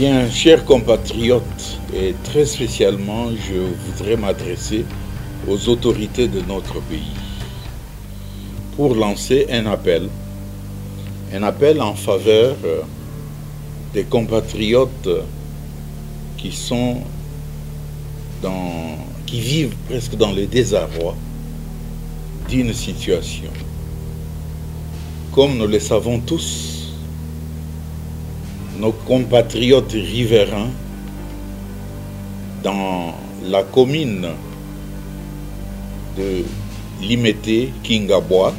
Bien, chers compatriotes, et très spécialement, je voudrais m'adresser aux autorités de notre pays pour lancer un appel en faveur des compatriotes qui vivent presque dans le désarroi d'une situation. Comme nous le savons tous, nos compatriotes riverains dans la commune de Limete, Kingabwa,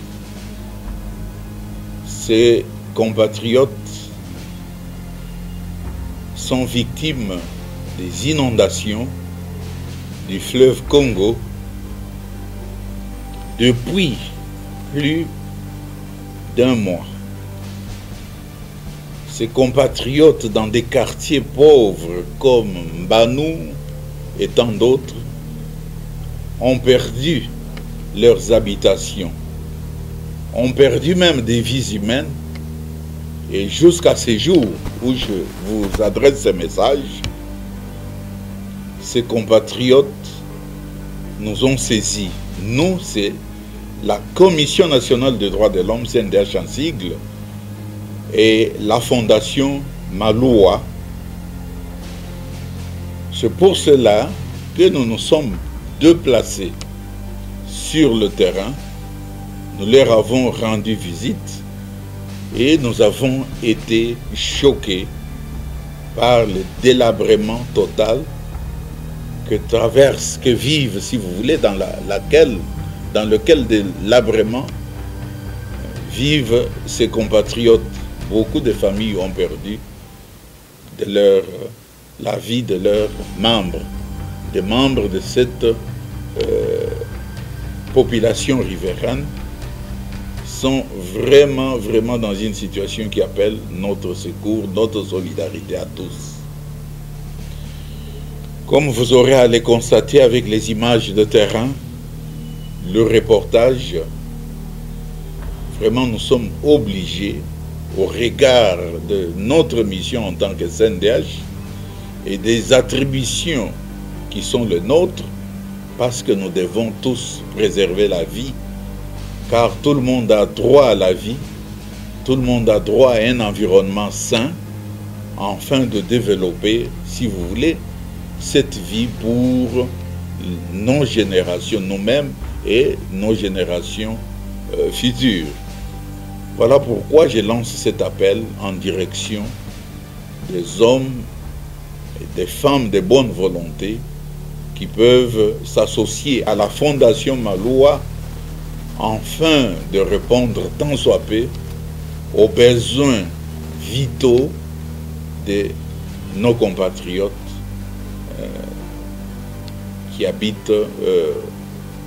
ces compatriotes sont victimes des inondations du fleuve Congo depuis plus d'un mois. Ces compatriotes dans des quartiers pauvres comme Mbanou et tant d'autres ont perdu leurs habitations, ont perdu même des vies humaines, et jusqu'à ce jour où je vous adresse ce message, ces compatriotes nous ont saisis. Nous, c'est la Commission nationale des droits de l'homme, CNDH en sigle, et la fondation Maloua. C'est pour cela que nous nous sommes déplacés sur le terrain. Nous leur avons rendu visite et nous avons été choqués par le délabrement total que vivent, si vous voulez, dans lequel délabrement vivent ces compatriotes. Beaucoup de familles ont perdu la vie de leurs membres, des membres de cette population riveraine sont vraiment dans une situation qui appelle notre secours, notre solidarité à tous. Comme vous aurez à le constater avec les images de terrain, le reportage, vraiment nous sommes obligés, au regard de notre mission en tant que CNDH et des attributions qui sont les nôtres, parce que nous devons tous préserver la vie, car tout le monde a droit à la vie, tout le monde a droit à un environnement sain, afin de développer, si vous voulez, cette vie pour nos générations, nous-mêmes et nos générations futures. Voilà pourquoi je lance cet appel en direction des hommes et des femmes de bonne volonté qui peuvent s'associer à la Fondation Maloua afin de répondre tant soit peu aux besoins vitaux de nos compatriotes qui habitent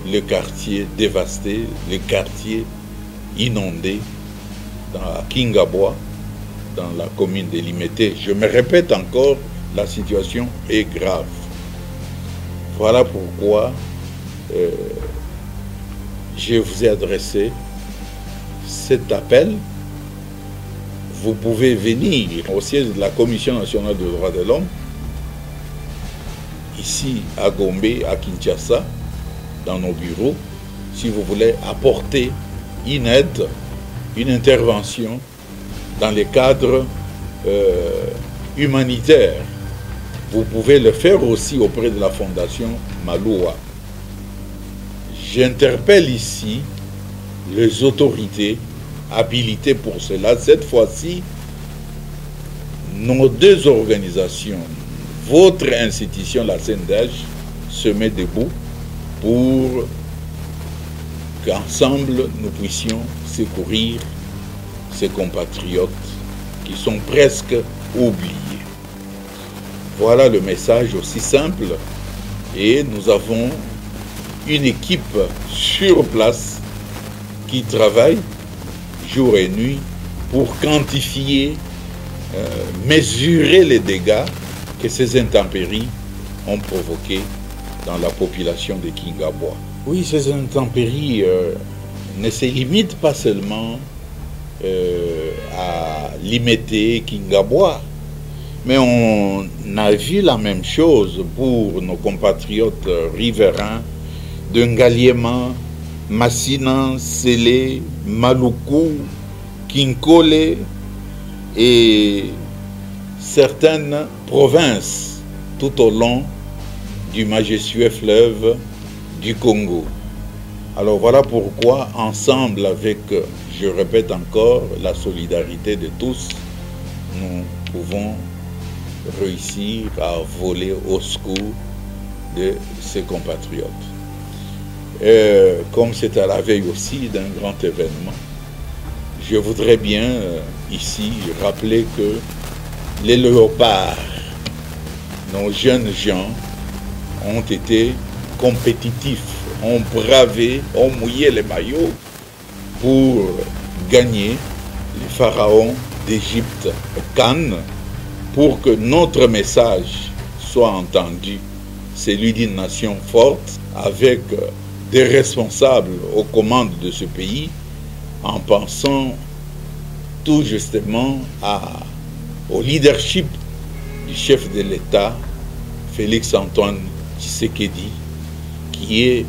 le quartier dévasté, le quartier inondé, dans Kingabwa, dans la commune de Limete. Je me répète encore, la situation est grave. Voilà pourquoi je vous ai adressé cet appel. Vous pouvez venir au siège de la Commission nationale des droits de l'homme, ici à Gombe, à Kinshasa, dans nos bureaux, si vous voulez apporter une aide, une intervention dans les cadres humanitaires. Vous pouvez le faire aussi auprès de la Fondation Maloua. J'interpelle ici les autorités habilitées pour cela. Cette fois-ci, nos deux organisations, votre institution, la CNDH, se met debout pour qu'ensemble nous puissions secourir ces compatriotes qui sont presque oubliés. Voilà le message aussi simple, et nous avons une équipe sur place qui travaille jour et nuit pour quantifier, mesurer les dégâts que ces intempéries ont provoqués dans la population de Kingabwa. Oui, ces intempéries ne se limitent pas seulement à Limete, Kingabwa, Mais on a vu la même chose pour nos compatriotes riverains de Ngaliema, Massina, Sélé, Maluku, Kinkole et certaines provinces tout au long du majestueux fleuve du Congo. Alors voilà pourquoi, ensemble avec, je répète encore, la solidarité de tous, nous pouvons réussir à voler au secours de ses compatriotes. Comme c'est à la veille aussi d'un grand événement, je voudrais bien ici rappeler que les léopards, nos jeunes gens, ont été compétitifs, ont bravé, ont mouillé les maillots pour gagner les pharaons d'Égypte, Cannes, pour que notre message soit entendu, celui d'une nation forte, avec des responsables aux commandes de ce pays, en pensant tout justement au leadership du chef de l'État, Félix-Antoine Tshisekedi, qui est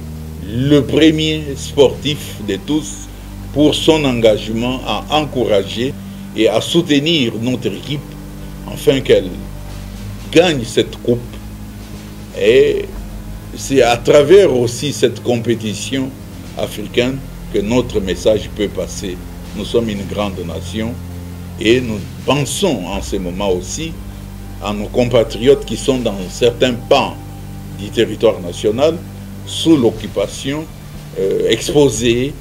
le premier sportif de tous pour son engagement à encourager et à soutenir notre équipe afin qu'elle gagne cette coupe. Et c'est à travers aussi cette compétition africaine que notre message peut passer. Nous sommes une grande nation et nous pensons en ce moment aussi à nos compatriotes qui sont dans certains pans du territoire national, sous l'occupation, exposés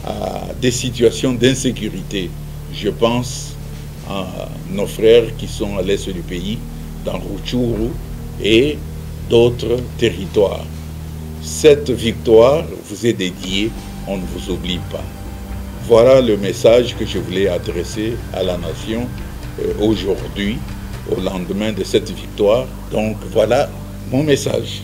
à des situations d'insécurité. Je pense à nos frères qui sont à l'est du pays, dans Rutshuru et d'autres territoires. Cette victoire vous est dédiée, on ne vous oublie pas. Voilà le message que je voulais adresser à la nation aujourd'hui, au lendemain de cette victoire. Donc voilà mon message.